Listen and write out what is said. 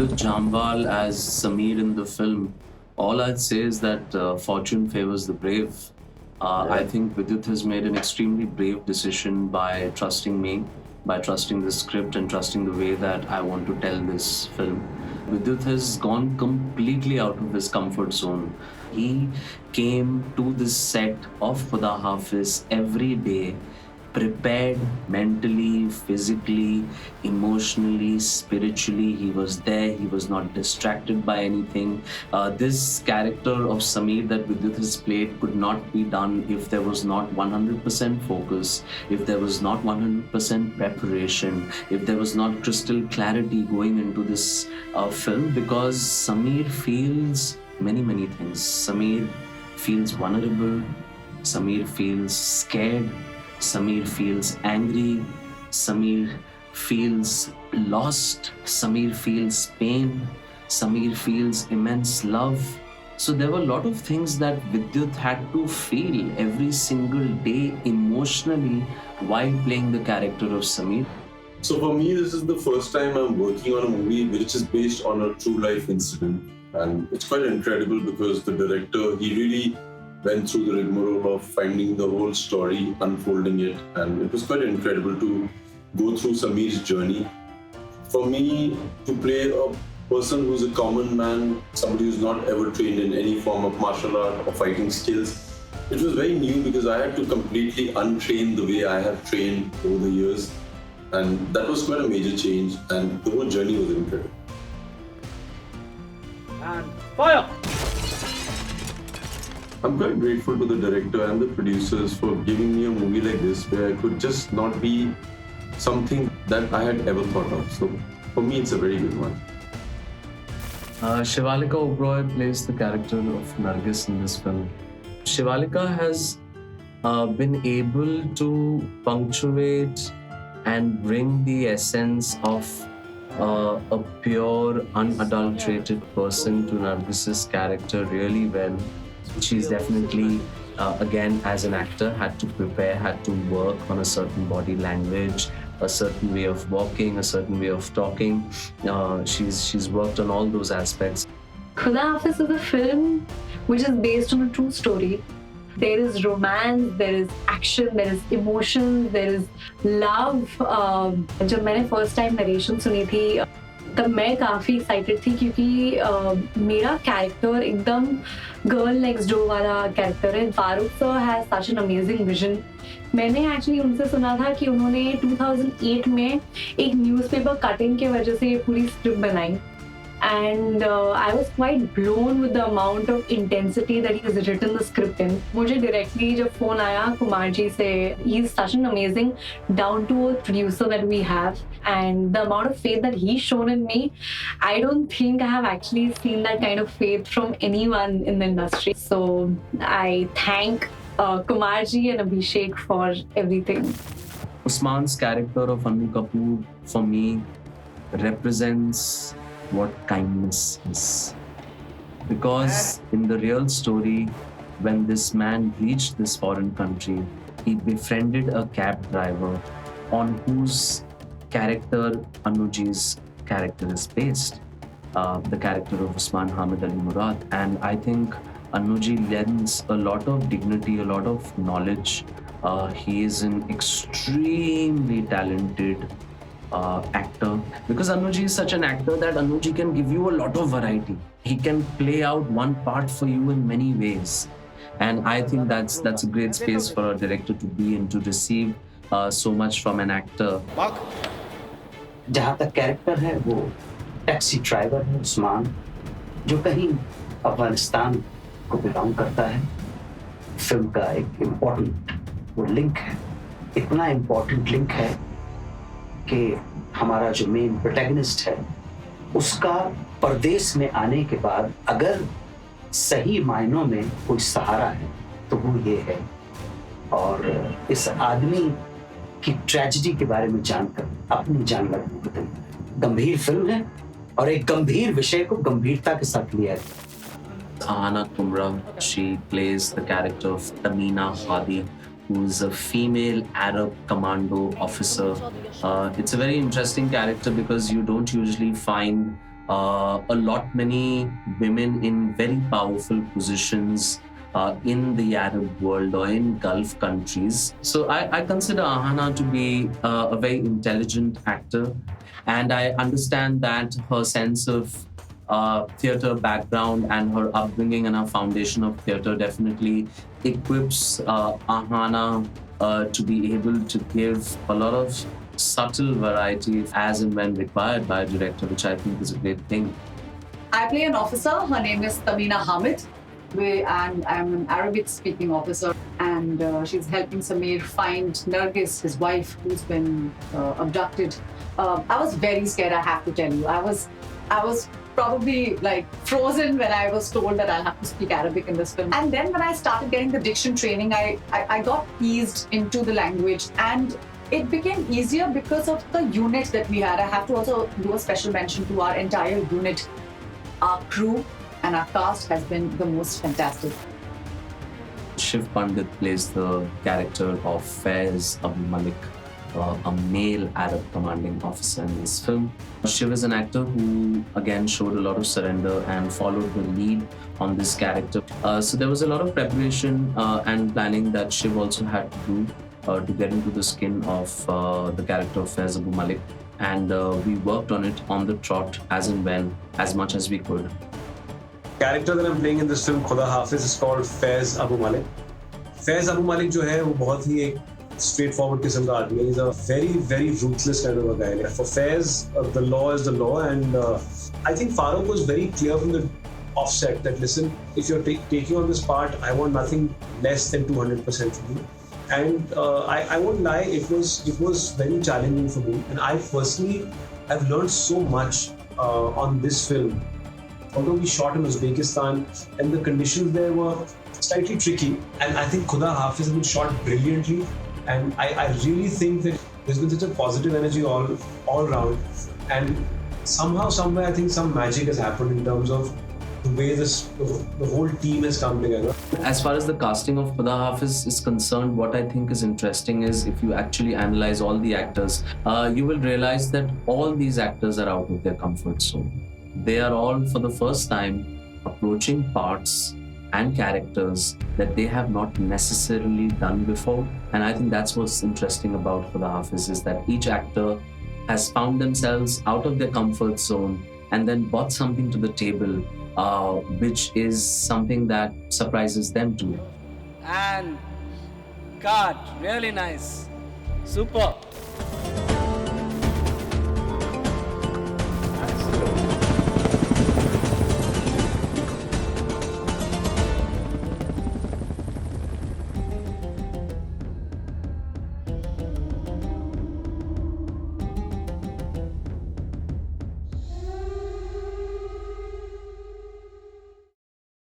Vidyut Jamwal as Sameer in the film, all I'd say is that fortune favors the brave. I think Vidyut has made an extremely brave decision by trusting me, by trusting the script and trusting the way that I want to tell this film. Vidyut has gone completely out of his comfort zone. He came to this set of Khuda Hafiz every day prepared mentally, physically, emotionally, spiritually. He was there. He was not distracted by anything. This character of Sameer that Vidyut has played could not be done if there was not 100% focus, if there was not 100% preparation, if there was not crystal clarity going into this film, because Sameer feels many, many things. Sameer feels vulnerable. Sameer feels scared. Sameer feels angry. Sameer feels lost. Sameer feels pain. Sameer feels immense love. So there were a lot of things that Vidyut had to feel every single day emotionally while playing the character of Sameer. So for me, this is the first time I'm working on a movie which is based on a true life incident. And it's quite incredible because the director, he really went through the rigmarole of finding the whole story, unfolding it, and it was quite incredible to go through Sameer's journey. For me, to play a person who's a common man, somebody who's not ever trained in any form of martial art or fighting skills, it was very new because I had to completely untrain the way I have trained over the years, and that was quite a major change, and the whole journey was incredible. And fire! I'm quite grateful to the director and the producers for giving me a movie like this where I could just not be something that I had ever thought of. So for me, it's a very good one. Shivalika Oberoi plays the character of Nargis in this film. Shivalika has been able to punctuate and bring the essence of a pure, unadulterated person to Nargis's character really well. She's definitely, again, as an actor, had to prepare, had to work on a certain body language, a certain way of walking, a certain way of talking. She's worked on all those aspects. Khuda Hafiz is a film which is based on a true story. There is romance, there is action, there is emotion, there is love. जब मैंने first time narration सुनी थी तब मैं काफ़ी excited थी क्योंकि मेरा कैरेक्टर एकदम गर्ल नेक्स्ट डोर वाला कैरेक्टर है. Farooq sir has such an amazing vision. मैंने एक्चुअली उनसे सुना था कि उन्होंने 2008 में एक न्यूज़पेपर कटिंग के वजह से ये पूरी स्क्रिप्ट बनाई. And I was quite blown with the amount of intensity that he has written the script in. मुझे directly जब phone आया कुमार जी से, he's such an amazing down-to-earth producer that we have, and the amount of faith that he's shown in me, I don't think I have actually seen that kind of faith from anyone in the industry. So I thank Kumar ji and Abhishek for everything. Usman's character of Annu Kapoor, for me, represents what kindness is. Because in the real story, when this man reached this foreign country, he befriended a cab driver on whose character Anuji's character is based, the character of Usman Hamid Ali Murad. And I think Anuji lends a lot of dignity, a lot of knowledge. He is an extremely talented actor, because Anuji is such an actor that Anuji can give you a lot of variety. He can play out one part for you in many ways, and I think that's a great space for a director to be in, to receive so much from an actor. जहाँ तक character है वो taxi driver है उस्मान, जो कहीं अफगानिस्तान को belong करता है. फिल्म का एक इम्पोर्टेंट वो लिंक है, इतना इम्पोर्टेंट लिंक है कि हमारा जो मेन प्रोटैगनिस्ट है उसका परदेश में आने के बाद अगर सही मायनों में कोई सहारा है तो वो ये है. और इस आदमी की ट्रेजेडी के बारे में जानकर अपनी जान लगने को दिल. गंभीर फिल्म है और एक गंभीर विषय को गंभीरता के साथ लिया है. Hana Kumra, she plays the character of Tamina Hadi, who's a female Arab commando officer. It's a very interesting character because you don't usually find a lot many women in very powerful positions in the Arab world or in Gulf countries. So I consider Ahana to be a very intelligent actor, and I understand that her sense of theater background and her upbringing and her foundation of theater definitely equips Ahana to be able to give a lot of subtle variety as and when required by a director, which I think is a great thing. I play an officer. Her name is Tamina Hamid. And I'm an Arabic speaking officer. And she's helping Samir find Nargis, his wife, who's been abducted. I was very scared, I have to tell you. I was probably like frozen when I was told that I'll have to speak Arabic in this film. And then when I started getting the diction training, I got eased into the language, and it became easier because of the unit that we had. I have to also do a special mention to our entire unit. Our crew and our cast has been the most fantastic. Shiv Pandit plays the character of Faiz Abu Malik, a male Arab commanding officer in this film. Shiv is an actor who again showed a lot of surrender and followed the lead on this character. So there was a lot of preparation and planning that Shiv also had to do to get into the skin of the character of Faiz Abu Malik. And we worked on it on the trot as and when, as much as we could. Character that I'm playing in this film, Khuda Hafiz, is called Faiz Abu Malik. Faiz Abu Malik जो है वो बहुत ही एक straightforward किस्म का आदमी है. He's a very, very ruthless kind of a guy. For Faiz, the law is the law, and I think Farooq was very clear from the offset that listen, if you're taking on this part, I want nothing less than 200% from you. And I won't lie, it was very challenging for me. And I personally have learned so much on this film. Although we shot in Uzbekistan and the conditions there were slightly tricky, and I think Khuda Hafiz has been shot brilliantly, and I really think that there's been such a positive energy all around, and somehow, somewhere, I think some magic has happened in terms of the way the whole team has come together. As far as the casting of Khuda Hafiz is concerned, what I think is interesting is if you actually analyze all the actors, you will realize that all these actors are out of their comfort zone. They are all, for the first time, approaching parts and characters that they have not necessarily done before. And I think that's what's interesting about Khuda Hafiz, is that each actor has found themselves out of their comfort zone and then brought something to the table, which is something that surprises them too. And cut, really nice. Super.